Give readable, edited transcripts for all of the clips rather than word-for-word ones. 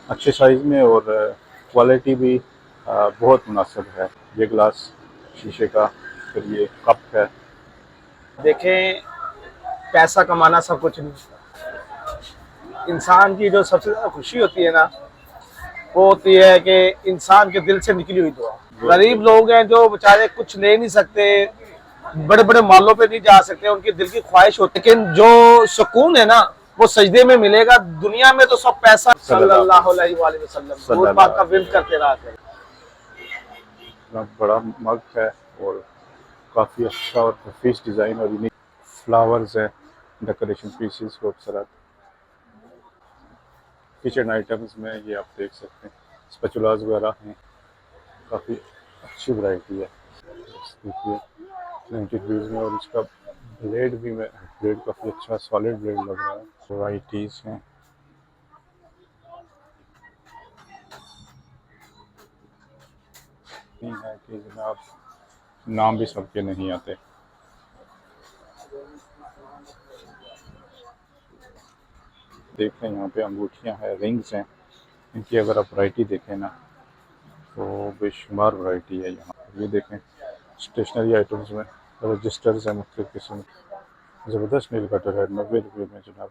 अच्छे साइज़ में और क्वालिटी भी बहुत मुनासिब है। ये ग्लास शीशे का, फिर ये कप है। देखें, पैसा कमाना सब कुछ नहीं होता। इंसान की जो सबसे ज्यादा खुशी होती है ना, वो होती है कि इंसान के दिल से निकली हुई दुआ। गरीब लोग हैं जो बेचारे कुछ ले नहीं सकते, बड़े बड़े मालों पे नहीं जा सकते, उनकी दिल की ख्वाहिश होती है, लेकिन जो सुकून है ना, वो सजदे में मिलेगा। दुनिया में तो सब पैसा। सल्लल्लाहु अलैहि वसल्लम दूर पाक का विर्द करते रहा करें। इतना बड़ा मग है और काफ़ी अच्छा और नफीस डिज़ाइन और यूनिक फ्लावर्स हैं, डेकोरेशन पीसेस खूबसूरत। किचन आइटम्स में ये आप देख सकते हैं, स्पैचुलास वगैरह हैं, काफ़ी अच्छी वैरायटी है। देखिए 90 रुपीज़ में, और इसका ब्लेड भी मैं ब्लेड काफ़ी अच्छा सॉलिड ब्लेड लग रहा है। वैराइटीज़ हैं। नहीं है कि जनाब नाम भी सबके नहीं आते। देखें यहाँ पे अंगूठियाँ हैं, रिंग्स हैं। इनकी अगर आप वैरायटी देखें ना, तो बेशुमार वैरायटी है यहाँ। ये देखें स्टेशनरी आइटम्स में रजिस्टर्स हैं मुख्तलिफ किस्म। ज़बरदस्त नील कटर है 90 रुपये में जनाब।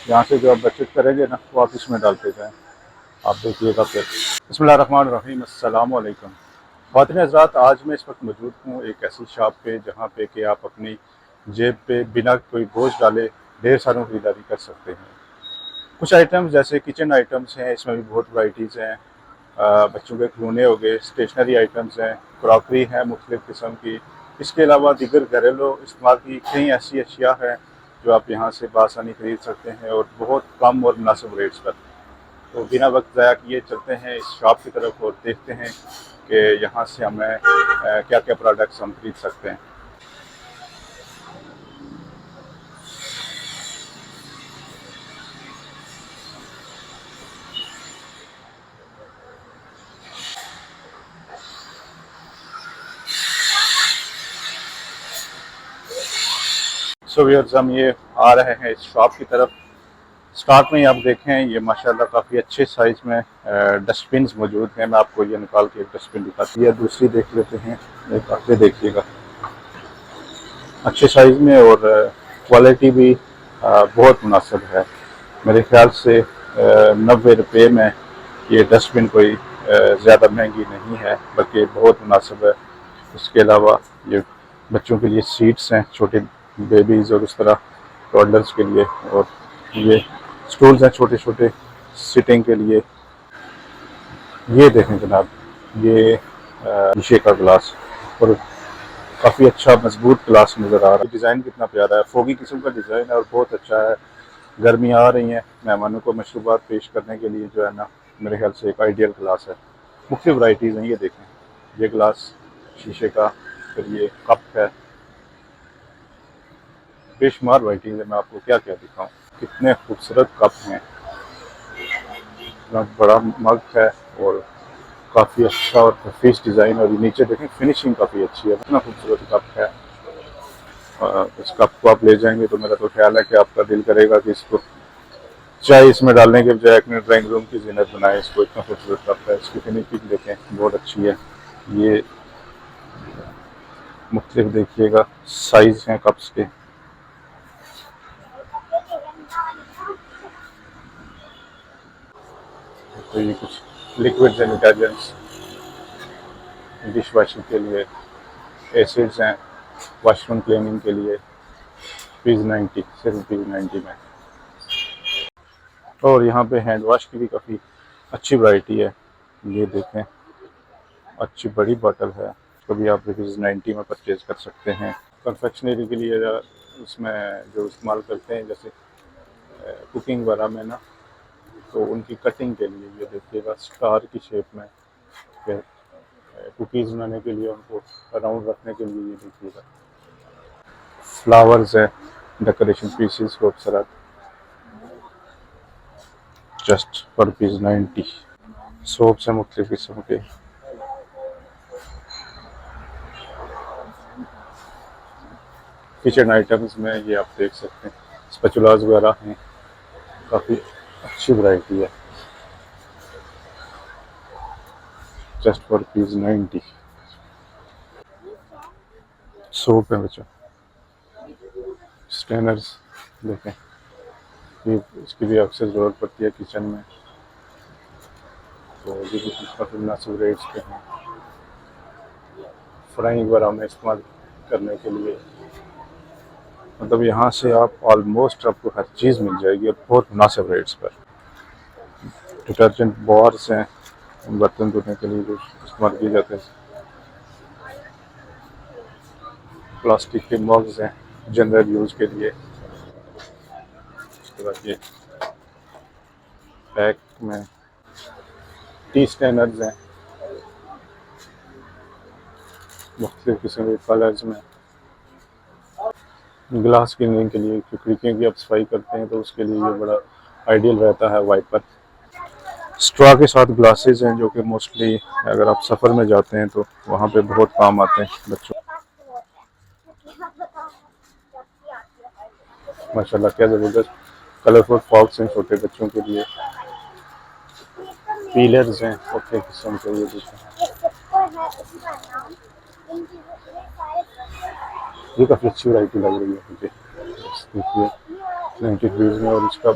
यहाँ से जो आप बचत करेंगे ना, वो आप इसमें डालते जाएँ। आप देखिएगा फिर। बिस्मिल्लाहिर्रहमानिर्रहीम, अस्सलाम वालेकुम। ख़वातीन हज़रात, आज मैं इस वक्त मौजूद हूँ एक ऐसी शॉप पे जहाँ पे कि आप अपनी जेब पे बिना कोई बोझ डाले ढेर सारों खरीदारी कर सकते हैं। कुछ आइटम्स जैसे किचन आइटम्स हैं, इसमें भी बहुत वैराइटीज़ हैं। बच्चों के खिलौने हो गए, स्टेशनरी आइटम्स हैं, क्रॉकरी है मुख्तलिफ़ किस्म की। इसके अलावा दीगर घरेलू इस्तेमाल की कई ऐसी अशिया हैं जो आप यहाँ से बआसानी खरीद सकते हैं और बहुत कम और मुनासिब रेट्स पर। तो बिना वक्त ज़ाया किए चलते हैं इस शॉप की तरफ और देखते हैं कि यहाँ से हमें क्या क्या प्रोडक्ट्स हम खरीद सकते हैं। सो व्यूअर्स, हम ये आ रहे हैं इस शॉप की तरफ। स्टार्ट में ही आप देखें, ये माशाल्लाह काफ़ी अच्छे साइज़ में डस्टबिन मौजूद हैं। मैं आपको ये निकाल के एक डस्टबिन दिखाती है, दूसरी देख लेते हैं। एक आगे देखिएगा, अच्छे साइज़ में और क्वालिटी भी बहुत मुनासिब है। मेरे ख्याल से 90 रुपये में ये डस्टबिन कोई ज़्यादा महंगी नहीं है, बल्कि बहुत मुनासिब है। इसके अलावा ये बच्चों के लिए सीट्स हैं, छोटे बेबीज़ और उस तरह टॉडलर्स के लिए, और ये स्टूल्स हैं छोटे छोटे सिटिंग के लिए। ये देखें जनाब, ये शीशे का ग्लास और काफ़ी अच्छा मजबूत ग्लास नज़र आ रहा है। डिज़ाइन कितना प्यारा है, फोगी किस्म का डिज़ाइन है और बहुत अच्छा है। गर्मियाँ आ रही हैं, मेहमानों को मशरूबात पेश करने के लिए जो है ना, मेरे ख्याल से एक आइडियल ग्लास है। मुख्तलिफ वैराइटीज़ हैं। ये देखें, ये ग्लास शीशे का, फिर ये कप है, बेशुमार वैराइटीज़ है। मैं आपको क्या क्या दिखाऊँ, कितने खूबसूरत कप हैं। इतना बड़ा मग है और काफ़ी अच्छा और नफीस डिज़ाइन, और ये नीचे देखें फिनिशिंग काफ़ी अच्छी है। इतना खूबसूरत कप है। इस कप को आप ले जाएंगे तो मेरा तो ख्याल है कि आपका दिल करेगा कि इसको चाय इसमें डालने के बजाय अपने ड्राइंग रूम की जीनत बनाए। इसको इतना खूबसूरत कप है। इसकी फिनिशिंग देखें, बहुत अच्छी है। ये मुख्तलिफ देखिएगा साइज़ हैं कप्स के। तो ये कुछ liquids and detergents dish washing के लिए, एसिड्स हैं वाशरूम क्लीनिंग के लिए, ₹90, सिर्फ ₹90 में। और यहाँ पे हैंड वॉश की भी काफ़ी अच्छी वैरायटी है। ये देखें, अच्छी बड़ी बॉटल है, इसको भी आप ₹90 में परचेज़ कर सकते हैं। कन्फेक्शनरी के लिए उसमें जो इस्तेमाल करते हैं, जैसे कुकिंग वगैरह में ना, तो उनकी कटिंग के लिए ये देखिएगा स्टार की शेप में, फिर कुकीज़ बनाने के लिए उनको राउंड रखने के लिए ये देखिएगा फ्लावर्स है, डेकोरेशन पीसेस खूबसूरत, जस्ट पर पीस 90। सोप्स हैं मुख्तलिफ किस्म के। किचन आइटम्स में ये आप देख सकते हैं, स्पैचुलास वगैरह हैं, काफ़ी अच्छी वैरायटी है। जस्ट फॉर ₹90 सोप है बच्चों। स्टेनर्स देखें, ये इसकी भी अक्सर ज़रूरत पड़ती है किचन में, तो ये भी काफ़ी मुनासिब रेट्स पे हैं। फ्राइंग वगैरह में इस्तेमाल करने के लिए, मतलब यहाँ से आप ऑलमोस्ट आपको हर चीज़ मिल जाएगी और बहुत मुनासिब रेट्स पर। डिटर्जेंट बार्स हैं बर्तन धोने के लिए जो इस्तेमाल किए जाते हैं। प्लास्टिक के मग्स हैं जनरल यूज़ के लिए। उसके बाद ये पैक में टी स्टैंडर्ड्स हैं मुख्तलिफ किस्म के कलर्स में। ग्लास क्लीनिंग के लिए, जो खिड़कियों की आप सफाई करते हैं तो उसके लिए ये बड़ा आइडियल रहता है वाइपर। स्ट्रॉ के साथ ग्लासेस हैं जो कि मोस्टली अगर आप सफ़र में जाते हैं तो वहाँ पे बहुत काम आते हैं बच्चों। माशाल्लाह क्या ज़बरदस्त कलरफुल फॉक्स हैं छोटे बच्चों के लिए। पीलर्स हैं छोटे किस्म के, ये ये काफ़ी अच्छी वैरायटी लग रही है मुझे। देखिए 90 रुपीज़ में, और इसका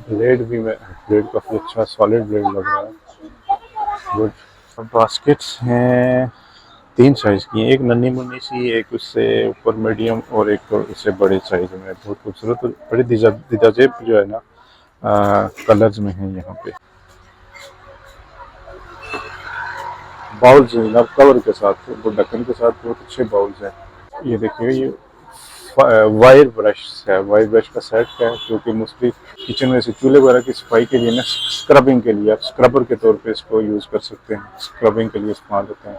ब्लेड भी ब्लेड काफ़ी अच्छा सॉलिड ब्लेड लग रहा है। गुड। बास्केट्स हैं 3 साइज़ की, एक नन्ही मुन्नी सी, एक उससे ऊपर मीडियम और एक उससे बड़े साइज़ में। बहुत खूबसूरत बड़ी दिदाजेब जो है ना कलर्स में है यहाँ पे। बाउल्स हैं कवर के साथ, वो ढक्कन के साथ बहुत अच्छे बाउल्स हैं। ये देखिए ये वायर ब्रश है, वायर ब्रश का सेट है जो कि मोस्टली किचन में से चूल्हे वगैरह की सफाई के लिए ना, स्क्रबिंग के लिए आप स्क्रबर के तौर पे इसको यूज़ कर सकते हैं। स्क्रबिंग के लिए इस्तेमाल होते हैं।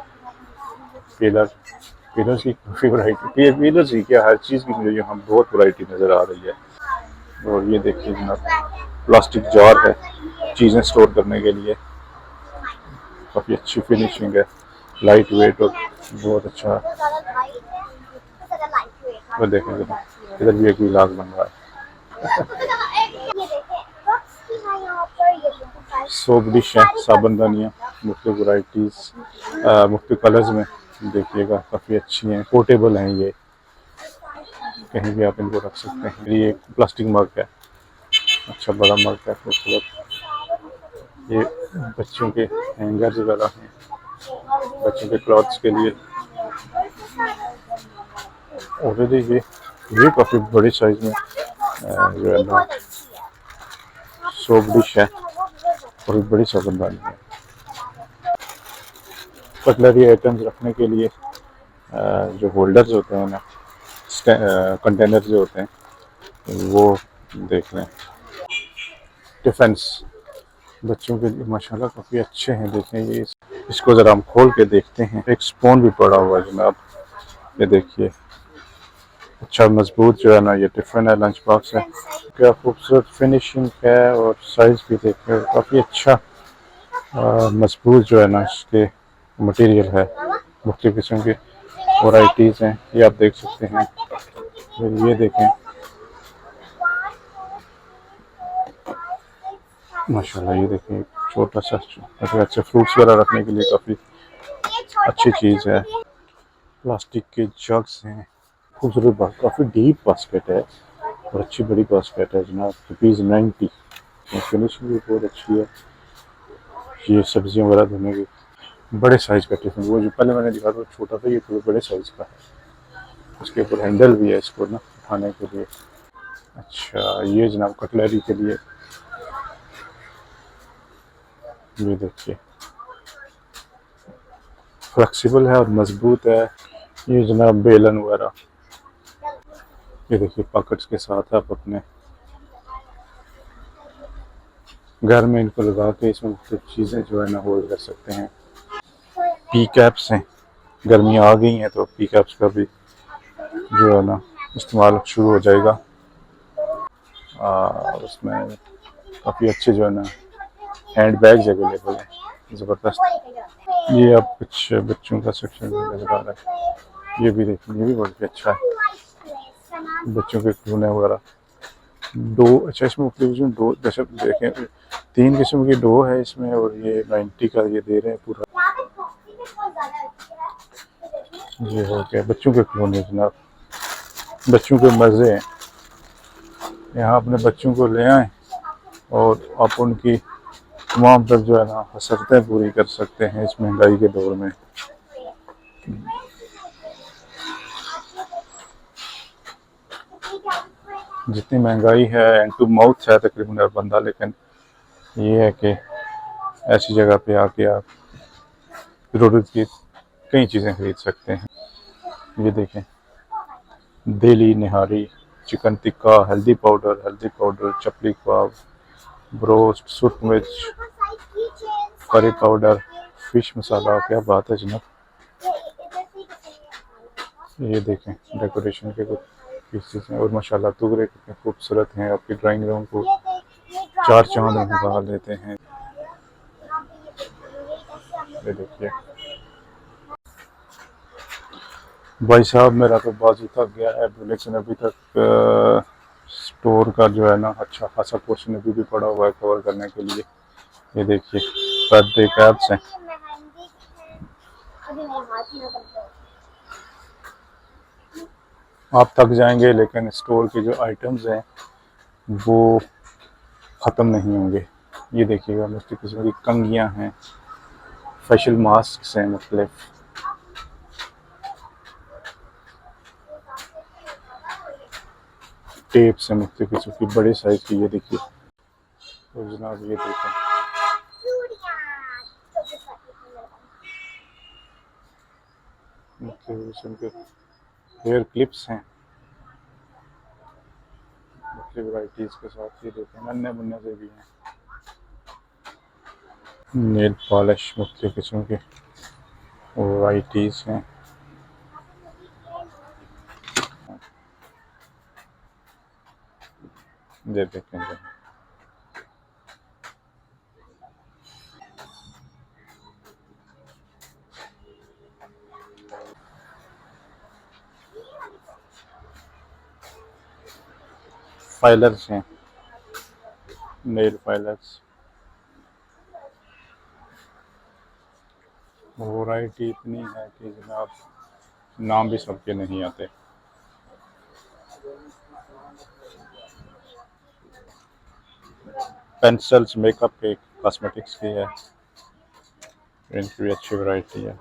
पीलर्स की काफ़ी वैरायटी, पीलर्स ही क्या हर चीज़ की मुझे यहाँ बहुत वैरायटी नज़र आ रही है। और ये देखिए जनाब प्लास्टिक जार है चीज़ें स्टोर करने के लिए, काफ़ी अच्छी फिनिशिंग है, लाइट वेट और बहुत अच्छा। और देखें इधर भी एक गिलास बन रहा है। सोप डिश है, साबुनदानियाँ मुख्तलिफ वैराइटीज़ मुख्तलिफ कलर्स में देखिएगा, काफ़ी अच्छी हैं, पोर्टेबल हैं, ये कहीं भी आप इनको रख सकते हैं। ये प्लास्टिक मग है, अच्छा बड़ा मग है खूबसूरत। ये बच्चों के हैंगर्स वगैरह हैं, बच्चों के क्लॉथ्स के लिए। और ये काफ़ी बड़ी साइज़ में जो है ना सोप डिश है और बड़ी साबुनदानी है। कटलरी आइटम्स रखने के लिए जो होल्डर्स होते हैं ना, कंटेनर जो होते हैं वो देख लें। डिफेंस बच्चों के लिए माशाल्लाह काफ़ी अच्छे हैं। देखें ये, इसको ज़रा हम खोल के देखते हैं। एक स्पून भी पड़ा हुआ है जनाब, ये देखिए अच्छा मजबूत जो है ना, ये टिफ़िन है, लंच बॉक्स है, क्या खूबसूरत फिनिशिंग है। और साइज़ भी देखिए काफ़ी अच्छा मजबूत जो है ना इसके मटेरियल है। मुख्तलिफ किस्म की वैराइटीज़ हैं, ये आप देख सकते हैं। फिर ये देखें माशाल्लाह, ये देखें छोटा सा अच्छा फ्रूट्स वगैरह रखने के लिए काफ़ी अच्छी चीज़ है। प्लास्टिक के जग्स हैं, खूबसूरत काफ़ी डीप बास्केट है और अच्छी बड़ी बास्केट है जनाब। ₹90 फिनिशिंग भी बहुत अच्छी है। ये सब्जियां वगैरह धोने की बड़े साइज़ का टिफ़िन, वो जो पहले मैंने दिखा था छोटा था, ये थोड़े बड़े साइज़ का है। उसके ऊपर हैंडल भी है इसको ना उठाने के लिए। अच्छा ये जनाब कटलरी के लिए, ये देखिए फ्लेक्सिबल है और मजबूत है। ये जनाब बेलन वगैरह, ये देखिए पॉकेट्स के साथ आप अपने घर में इनको लगा के इसमें मुख्तलिफ चीज़ें जो है ना होल्ड कर सकते हैं। पी कैप्स हैं, गर्मियाँ आ गई हैं तो पी कैप्स का भी जो है ना इस्तेमाल शुरू हो जाएगा। उसमें काफ़ी अच्छे जो है ना हैंड बैग्स अवेलेबल हैं, ज़बरदस्त। ये अब कुछ बच्चों का सेक्शन नज़र आ रहा है, ये भी देखिए, ये भी बहुत अच्छा है, बच्चों के खिलौने वगैरह डो, अच्छा इसमें मुख्तलिफ किस्म डो, जैसे देखें 3 किस्म की डो है इसमें, और ये 90 का ये दे रहे हैं पूरा। ये हो गया बच्चों के खिलौने जनाब, बच्चों के मज़े हैं। यहाँ अपने बच्चों को ले आएँ और आप उनकी तमाम तर जो है ना हसरतें पूरी कर सकते हैं इस महंगाई के दौर में। जितनी महंगाई है एंड टू माउथ है तकरीबन हर बंदा, लेकिन ये है कि ऐसी जगह पे आके आप ज़रूरत की कई चीज़ें खरीद सकते हैं। ये देखें, देली निहारी, चिकन टिक्का, हल्दी पाउडर, चपली कबाब, ब्रोस्ट, सुरख मिर्च, करी पाउडर, फिश मसाला। क्या बात है जनाब। ये देखें डेकोरेशन के कुछ पीसेस हैं, और माशाल्लाह तुगरे कितने खूबसूरत हैं, आपकी ड्राइंग रूम को चार चांद लगा देते हैं। ये देखिए भाई साहब, मेरा तो बाजू थक गया है, लेकिन अभी तक स्टोर का जो है ना अच्छा खासा पोर्शन अभी भी पड़ा हुआ है कवर करने के लिए। ये देखिए बर्थडे कैप्स हैं। आप थक जाएंगे, लेकिन स्टोर के जो आइटम्स हैं वो ख़त्म नहीं होंगे। ये देखिएगा मुख्तलिफ किस्म की कंघियाँ हैं, फेशियल मास्क हैं, मुख्तलिफ टेप्स हैं, मुख्तलिफ किस्म की बड़े साइज़ की। ये देखिए तो जनाब ये देखें, मुख्तलिफ किस्म के हेयर क्लिप्स हैं मुख्तलिफ वैराइटीज़ के साथ। ये देखें नन्हे मुन्ने से भी हैं, नेल पॉलिश मुख्तलिफ किस्म के वैराइटीज़ हैं। ये देखें फाइलर्स हैं, नेल फाइलर्स। वैरायटी इतनी है कि जनाब नाम भी सबके नहीं आते। पेंसिल्स मेकअप के, कॉस्मेटिक्स की है, इनकी भी अच्छी वैरायटी है।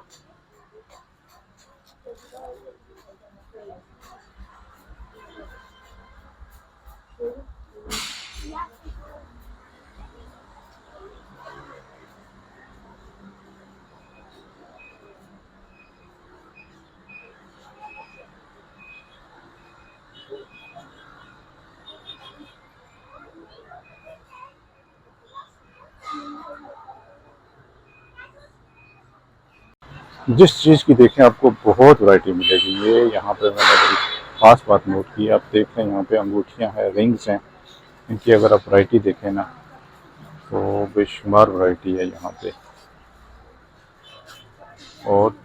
जिस चीज़ की देखें आपको बहुत वैरायटी मिलेगी। ये यहाँ पे मैंने बड़ी ख़ास बात नोट की, आप देखें यहाँ पे अंगूठियाँ हैं, रिंग्स हैं, इनकी अगर आप वैरायटी देखें ना तो बेशुमार वैरायटी है यहाँ पे, और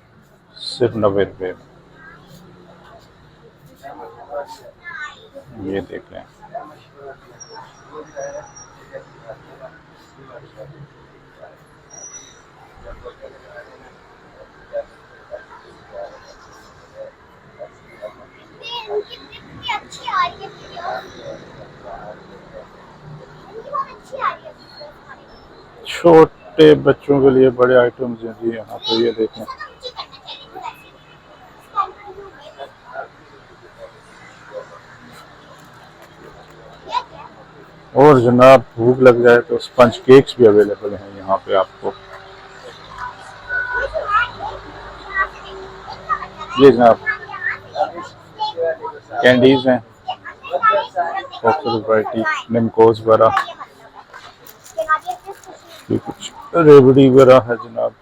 सिर्फ 90 रुपये। ये देख लें, छोटे बच्चों के लिए बड़े आइटम्स हैं जी यहाँ पे। ये देखें और जनाब भूख लग जाए तो स्पंज केक्स भी अवेलेबल हैं यहाँ पे आपको। ये जनाब कैंडीज हैं, वैरायटी निमकोज वगैरह, ये कुछ रेवड़ी वगैरह है जनाब,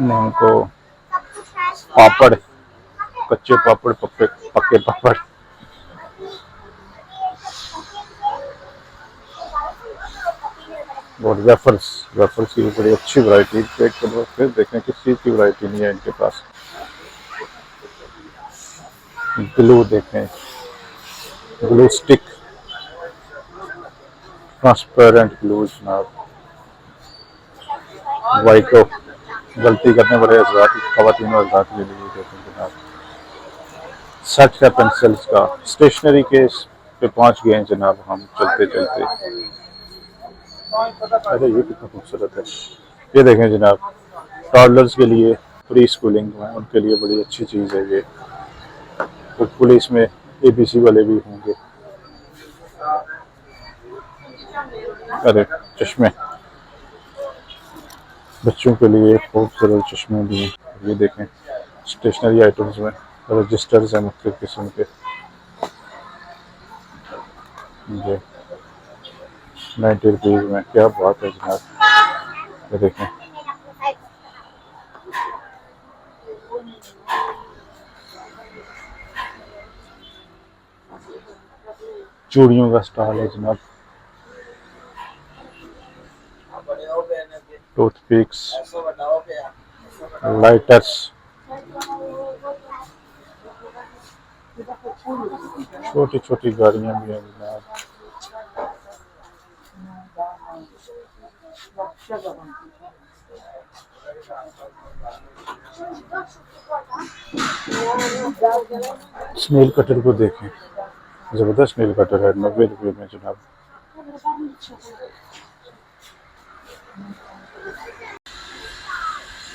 निमको, पापड़, कच्चे पापड़, पक्के पापड़। और वेफर्स की बड़ी अच्छी वैरायटी। चेक करो फिर देखें किस चीज़ की वैरायटी नहीं है इनके पास। ग्लू देखें, ग्लू स्टिक, ट्रांसपेरेंट ग्लू जनाब, वाइको, गलती करने वाले हजरात, खवातीन और हजरात के लिए देखें जनाब। सेट है पेंसिल्स का, स्टेशनरी केस पे पहुंच गए हैं जनाब हम चलते चलते। अरे ये कितना खूबसूरत है। ये देखें जनाब, टॉडलर्स के लिए प्री स्कूलिंग में उनके लिए बड़ी अच्छी चीज़ है ये। होपफुली इसमें ABC वाले भी होंगे। अरे चश्मे, बच्चों के लिए खूबसूरत चश्मे भी हैं। ये देखें स्टेशनरी आइटम्स में रजिस्टर्स हैं मुख्तलिफ किस्म के। ये 90 रुपीज़ में, क्या बात है जनाब। ये देखें चूड़ियों का स्टॉल है जनाब, टूथपिक्स, लाइटर्स, छोटी छोटी गाड़ियां भी हैं जनाब। स्नेल कटर को देखें, जबरदस्त स्नेल कटर है 90 रुपये में जनाब।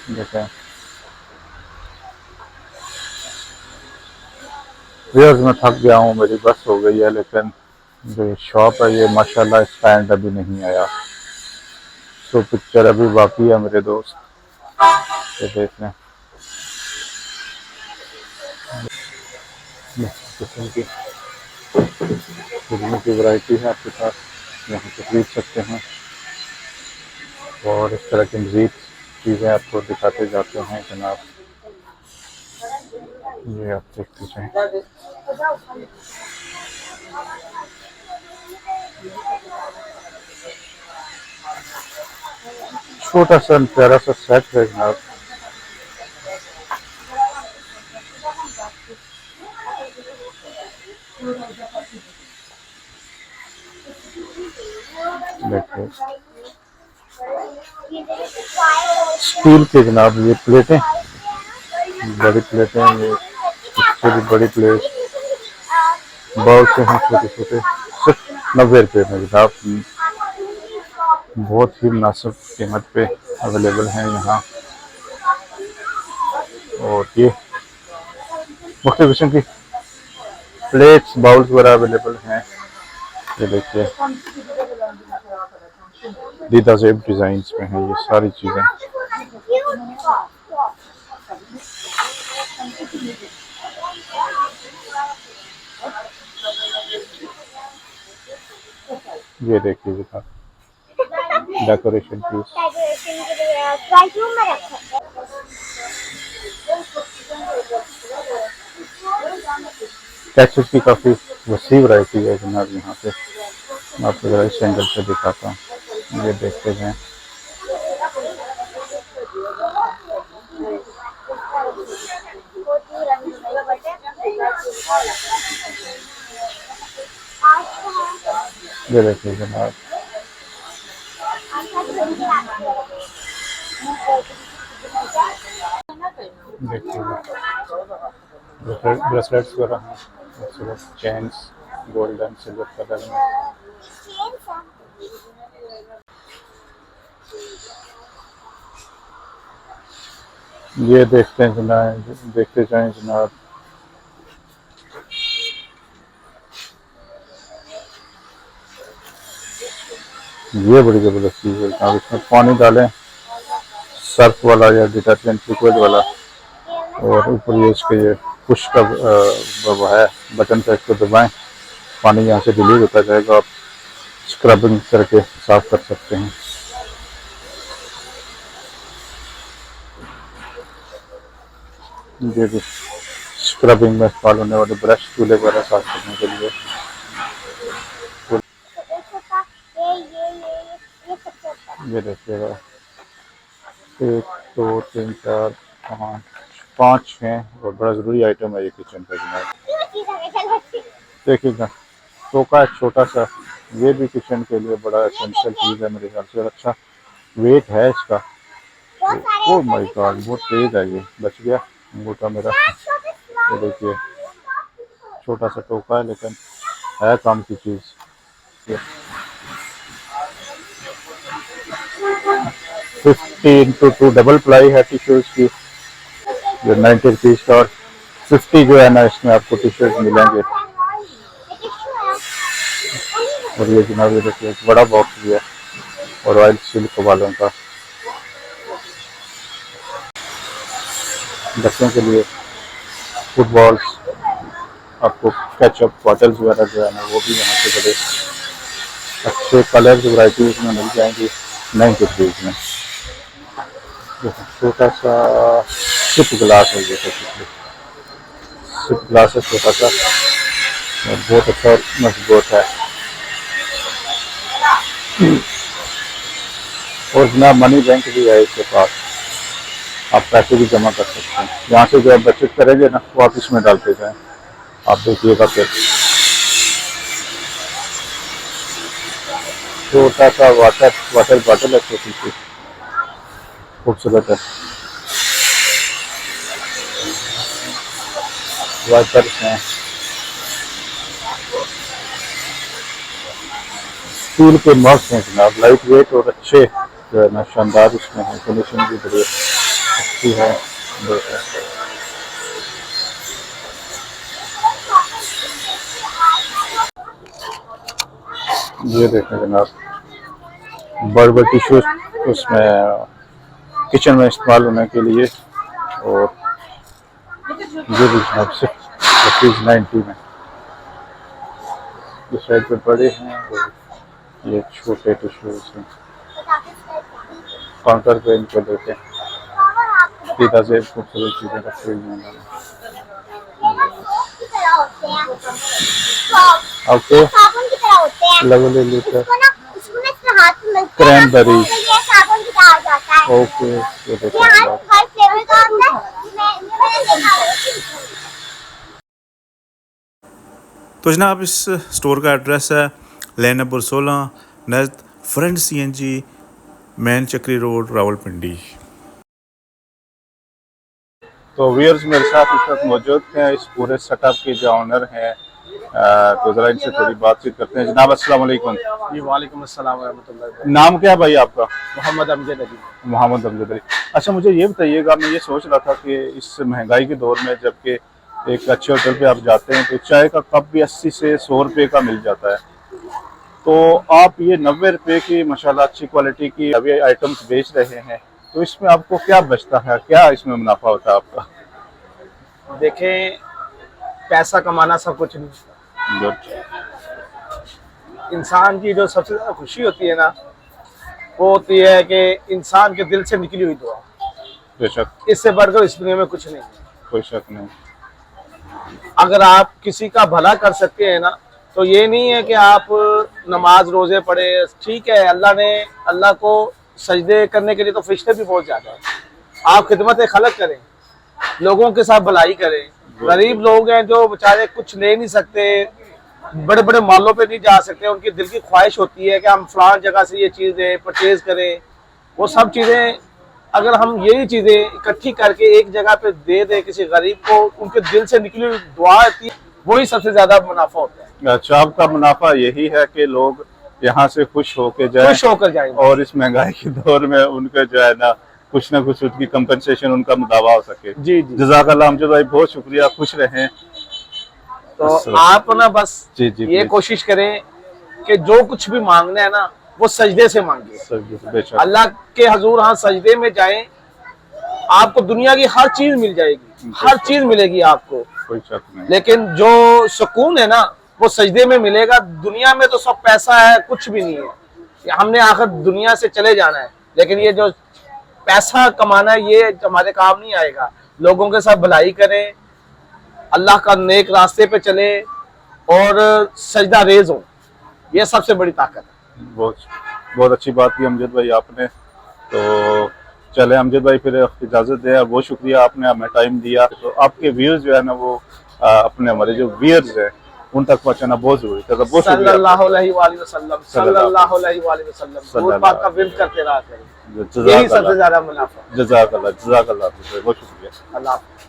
देखें व्यूअर्स, मैं थक गया हूँ, मेरी बस हो गई है, लेकिन जो शॉप है ये माशाल्लाह स्टैंड अभी नहीं आया। तो पिक्चर अभी बाकी है मेरे दोस्त, ये देख लें। किस्म की फिल्मों की वैरायटी है आपके पास, यहाँ से खरीद सकते हैं और इस तरह की मज़ीद चीज़ें आपको दिखाते जाते हैं जनाब। ये आप देखते जाएं। छोटा सा प्यारा सा सेट है जनाब। देखिए स्टील के जनाब ये प्लेटें, बड़ी प्लेटें, ये इससे भी बड़ी प्लेट, बाउल से हैं छोटे छोटे, सिर्फ 90 रुपये में जनाब। बहुत ही मुनासिब कीमत पे अवेलेबल हैं यहाँ। और ये मुख्तलिफ किस्म की प्लेट्स बाउल्स वगैरह अवेलेबल हैं। ये देखिए दीदा ज़ेब डिज़ाइंस में है ये सारी चीज़ें। ये देखिए जनाब डेकोरेशन पीस। कैक्टस की काफ़ी वसी वैरायटी है जनाब यहाँ पे। मैं आपको ज़रा इस एंगल से दिखाता हूँ, ये देखते हैं। ये देखिए जनाब देखिए ब्रेसलेट्स वगैरह हैं, चेन्स गोल्डन सिल्वर कलर में। ये देखते हैं जनाब, देखते जाएं जनाब। ये बड़ी ज़बरदस्त चीज़ है जनाब, इसमें पानी डालें सर्फ वाला या डिटर्जेंट लिक्विड वाला, और ऊपर ये इसके ये पुश का वो है बटन से, इसको दबाएं, पानी यहाँ से रिलीज होता जाएगा, आप स्क्रबिंग करके साफ कर सकते हैं। ये भी स्क्रबिंग में इस्तेमाल होने वाले ब्रश, चूल्हे वगैरह साफ करने के लिए। ये देखिएगा 1 2 3 4 5 हैं और बड़ा ज़रूरी आइटम है ये किचन का जनाब। देखिएगा टोका है छोटा सा, ये भी किचन के लिए बड़ा एसेंशियल चीज़ है मेरे ख्याल से। अच्छा वेट है इसका। ओह माय गॉड, बहुत तेज है ये, बच गया अंगूठा मेरा। ये देखिए छोटा सा टोका है लेकिन है काम की चीज़। 50 x 2 डबल प्लाई है टिश्यूज़ की, जो 90 रुपीज़ का, और 50 जो है ना इसमें आपको टिश्यूज़ मिलेंगे। और ये जनाब ये देखिए एक बड़ा बॉक्स भी है, और ऑयल सिल्क वालों का। बच्चों के लिए फुटबॉल्स, आपको केचप बॉटल्स वगैरह जो है ना वो भी यहाँ से बड़े अच्छे कलर्स वैराइटीज में मिल जाएंगी 90 रुपीज़ में। छोटा सा सिप ग्लास है, ये बेसिकली सिप ग्लास है छोटा सा, और बहुत अच्छा मजबूत है। और जनाब मनी बैंक भी है इसके पास, आप पैसे भी जमा कर सकते हैं यहाँ से। जो आप बचत करेंगे ना वो आप इसमें डालते जाएं, आप देखिएगा फिर। छोटा सा वाटर बॉटल है छोटी सी, खूबसूरत है। वाइपर्स हैं, स्टील के मग्स हैं जनाब, लाइट वेट और अच्छे जो है ना शानदार इसमें है, फिनिशिंग भी बड़ी अच्छी है। ये देखें जनाब, बड़े बड़े टिश्यूज उसमें किचन में इस्तेमाल होने के लिए, और ये भी जनाब सिर्फ ₹90 में। इस साइड पे बड़े हैं और ये छोटे टिश्यूज हैं। काउंटर पे इनको देते हैं, सीधा से खूबसूरत चीज़ें रखी हुई हैं। ओके, लगले लीटर क्रैनबेरी, ओके ये देखो। तो जनाब इस स्टोर का एड्रेस है लेन नंबर 16 नज़द front CNG main Chakri road Rawalpindi. तो व्यूअर्स मेरे साथ इस वक्त मौजूद हैं इस पूरे सेटअप के जो ऑनर हैं, तो ज़रा इनसे थोड़ी बातचीत करते हैं। जनाब अस्सलाम वालेकुम। जी वालेकुम अस्सलाम व रहमतुल्लाह। नाम क्या है भाई आपका? मोहम्मद अमजद अली। मोहम्मद अमजद अली। अच्छा मुझे ये बताइएगा, मैं ये सोच रहा था कि इस महंगाई के दौर में जबकि एक अच्छे होटल पे आप जाते हैं तो चाय का कप भी 80 से 100 रुपये का मिल जाता है, तो आप ये 90 रुपये की माशाल्लाह अच्छी क्वालिटी की अभी आइटम्स बेच रहे हैं, तो इसमें आपको क्या बचता है, क्या इसमें मुनाफा होता है आपका? देखें, पैसा कमाना सब कुछ नहीं। गुड। इंसान की जो सबसे ज्यादा खुशी होती है ना, वो होती है कि इंसान के दिल से निकली हुई दुआ। बेशक, इससे बढ़कर इस दुनिया में कुछ नहीं है। कोई शक नहीं। अगर आप किसी का भला कर सकते हैं ना, तो ये नहीं है कि आप नमाज रोजे पढ़े, ठीक है, अल्लाह को सजदे करने के लिए तो फरिश्ते भी बहुत ज्यादा है। आप खिदमत खलक करें, लोगों के साथ भलाई करें। गरीब लोग हैं जो बेचारे कुछ ले नहीं सकते, बड़े बड़े मॉलों पे नहीं जा सकते, उनकी दिल की ख्वाहिश होती है कि हम फलां जगह से ये चीजें परचेज करें। वो सब चीजें अगर हम यही चीजें इकट्ठी करके एक जगह पे दे दें किसी गरीब को, उनके दिल से निकली हुई दुआ आती है, वही सबसे ज्यादा मुनाफा होता है। अच्छा, आपका मुनाफा यही है कि लोग यहाँ से खुश होकर जाए, खुश होकर जाएंगे, और इस महंगाई के दौर में उनका जो है ना कुछ ना कुछ उनकी कंपनसेशन, उनका मुदावा हो सके। जी जी। जज़ाकल्लाह अमजद भाई, बहुत शुक्रिया, खुश रहें। तो आप ना बस जी जी ये कोशिश करें कि जो कुछ भी मांगना है ना, वो सजदे से मांगिए। बेशक, अल्लाह के हजूर हाँ सजदे में जाएं, आपको दुनिया की हर चीज मिल जाएगी, हर चीज मिलेगी आपको, कोई शक नहीं। लेकिन जो सुकून है ना वो सजदे में मिलेगा। दुनिया में तो सब पैसा है, कुछ भी नहीं है। हमने आखिर दुनिया से चले जाना है, लेकिन ये जो पैसा कमाना है ये हमारे काम नहीं आएगा। लोगों के साथ भलाई करें, अल्लाह का नेक रास्ते पे चले और सजदा रेज हो, ये सबसे बड़ी ताकत है। बहुत बहुत अच्छी बात की अमजद भाई आपने। तो चले अमजद भाई, फिर इजाज़त दें। बहुत शुक्रिया, आपने हमें टाइम दिया। तो आपके व्यूज़ जो है ना वो अपने हमारे जो व्यूअर्स हैं उन तक पहुंचाना बहुत जरूरी था। बहुत शुक्रिया सल्लल्लाहु अलैहि वसल्लम, सल्लल्लाहु अलैहि वसल्लम, दूर पाक का विर्द करते रहा करें, यही सबसे ज्यादा मुनाफा। जज़ाकल्लाह, बहुत शुक्रिया। अल्लाह हाफ़िज़।